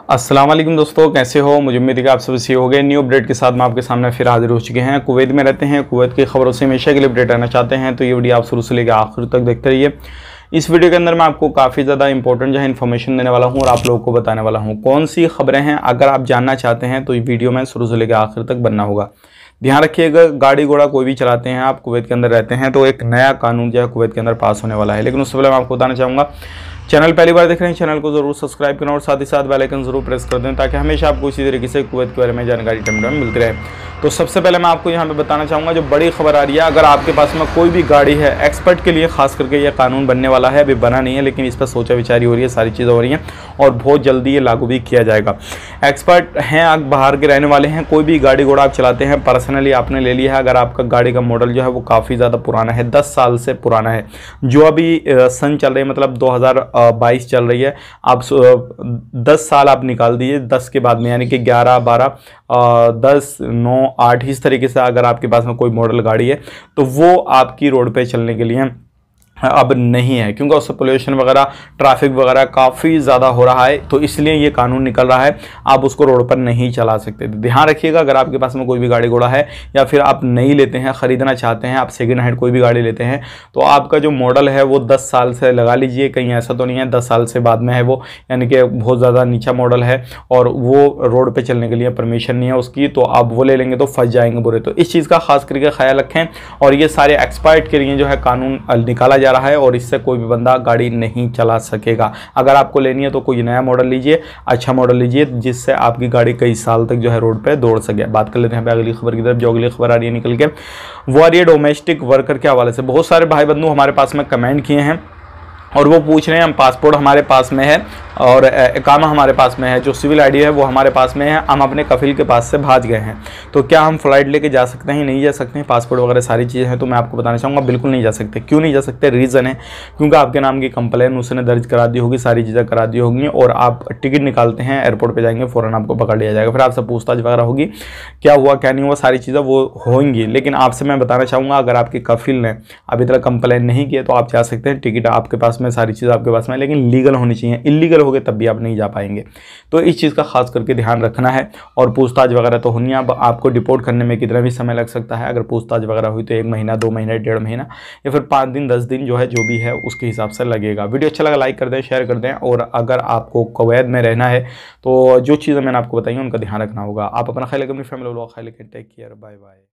अस्सलाम वालेकुम दोस्तों, कैसे हो। मुझे उम्मीद है कि आप सब सही हो गए। न्यू अपडेट के साथ मैं आपके सामने फिर हाजिर हो चुके हैं। कुवैत में रहते हैं, कुवैत की खबरों से हमेशा के लिए अपडेट रहना चाहते हैं तो ये वीडियो आप शुरू से लेकर आखिर तक देखते रहिए। इस वीडियो के अंदर मैं आपको काफ़ी ज़्यादा इंपॉर्टेंट जो है इन्फॉर्मेशन देने वाला हूँ और आप लोगों को बताने वाला हूँ कौन सी खबरें हैं। अगर आप जानना चाहते हैं तो ये वीडियो में शुरू से लेकर आखिर तक बनना होगा। ध्यान रखिएगा, गाड़ी घोड़ा कोई भी चलाते हैं, आप कुवैत के अंदर रहते हैं तो एक नया कानून जो है कुवैत के अंदर पास होने वाला है। लेकिन उससे पहले मैं आपको बताना चाहूँगा, चैनल पहली बार देख रहे हैं चैनल को जरूर सब्सक्राइब करें और साथ ही साथ बेल आइकन जरूर प्रेस कर दें ताकि हमेशा आपको इसी तरीके से कुवैत के बारे में जानकारी टाइम टाइम मिलती रहे। तो सबसे पहले मैं आपको यहाँ पे बताना चाहूँगा, जो बड़ी खबर आ रही है, अगर आपके पास में कोई भी गाड़ी है, एक्सपर्ट के लिए खास करके ये कानून बनने वाला है, अभी बना नहीं है लेकिन इस पर सोचा विचारी हो रही है, सारी चीज़ें हो रही हैं और बहुत जल्दी ये लागू भी किया जाएगा। एक्सपर्ट हैं, आप बाहर के रहने वाले हैं, कोई भी गाड़ी घोड़ा आप चलाते हैं, पर्सनली आपने ले लिया है, अगर आपका गाड़ी का मॉडल जो है वो काफ़ी ज़्यादा पुराना है, 10 साल से पुराना है, जो अभी सन चल रही है मतलब 2022 चल रही है, आप 10 साल आप निकाल दीजिए 10 के बाद में, यानी कि 11, 12, 10, 9, 8 इस तरीके से अगर आपके पास में कोई मॉडल गाड़ी है तो वो आपकी रोड पे चलने के लिए अब नहीं है, क्योंकि उससे पोल्यूशन वगैरह, ट्रैफिक वगैरह काफ़ी ज़्यादा हो रहा है, तो इसलिए ये कानून निकल रहा है, आप उसको रोड पर नहीं चला सकते। तो ध्यान रखिएगा, अगर आपके पास में कोई भी गाड़ी घोड़ा है या फिर आप नहीं लेते हैं, ख़रीदना चाहते हैं, आप सेकेंड हैंड कोई भी गाड़ी लेते हैं तो आपका जो मॉडल है वो 10 साल से लगा लीजिए, कहीं ऐसा तो नहीं है 10 साल से बाद में है वो, यानी कि बहुत ज़्यादा नीचा मॉडल है और वो रोड पर चलने के लिए परमिशन नहीं है उसकी, तो आप वो ले लेंगे तो फंस जाएंगे बुरे। तो इस चीज़ का खास करके ख्याल रखें और ये सारे एक्सपर्ट के लिए जो है कानून निकाला जा रहा है और इससे कोई भी बंदा गाड़ी नहीं चला सकेगा। अगर आपको लेनी है तो कोई नया मॉडल लीजिए, अच्छा मॉडल लीजिए जिससे आपकी गाड़ी कई साल तक जो है रोड पे दौड़ सके। बात कर लेते हैं अगली खबर की तरफ। जो अगली खबर आ रही है निकल के, वो आ रही है डोमेस्टिक वर्कर के हवाले से। बहुत सारे भाई बंधु हमारे पास में कमेंट किए हैं और वो पूछ रहे हैं, हम पासपोर्ट हमारे पास में है और इकामा हमारे पास में है, जो सिविल आईडी है वो हमारे पास में है, हम अपने कफिल के पास से भाग गए हैं, तो क्या हम फ़्लाइट लेके जा सकते हैं? नहीं जा सकते हैं, पासपोर्ट वगैरह सारी चीज़ें हैं। तो मैं आपको बताना चाहूँगा, बिल्कुल नहीं जा सकते। क्यों नहीं जा सकते? रीज़न है क्योंकि आपके नाम की कंप्लेन उसने दर्ज करा दी होगी, सारी चीज़ें करा दी होंगी और आप टिकट निकालते हैं, एयरपोर्ट पर जाएंगे, फ़ौरन आपको पकड़ लिया जाएगा, फिर आपसे पूछताछ वगैरह होगी, क्या हुआ क्या नहीं हुआ, सारी चीज़ें वो होंगी। लेकिन आपसे मैं बताना चाहूँगा, अगर आपके कफिल ने अभी तक कंप्लेन नहीं किया तो आप जा सकते हैं, टिकट आपके पास में, सारी चीज़ आपके पास में, लेकिन लीगल होनी चाहिए। इलीगल हो गए तब भी आप नहीं जा पाएंगे, तो इस चीज़ का खास करके ध्यान रखना है। और पूछताछ वगैरह तो होनी है। अब आपको डिपोर्ट करने में कितना भी समय लग सकता है, अगर पूछताछ वगैरह हुई तो 1 महीना, 2 महीने, 1.5 महीना या फिर 5 दिन, 10 दिन जो है, जो भी है उसके हिसाब से लगेगा। वीडियो अच्छा लगा लाइक कर दें, शेयर कर दें और अगर आपको कुवैत में रहना है तो जो चीज़ें मैंने आपको बताई उनका ध्यान रखना होगा। आप अपना ख्याल रखें, अपनी फैमिली लोग ख्याल रखें। Take care, bye bye.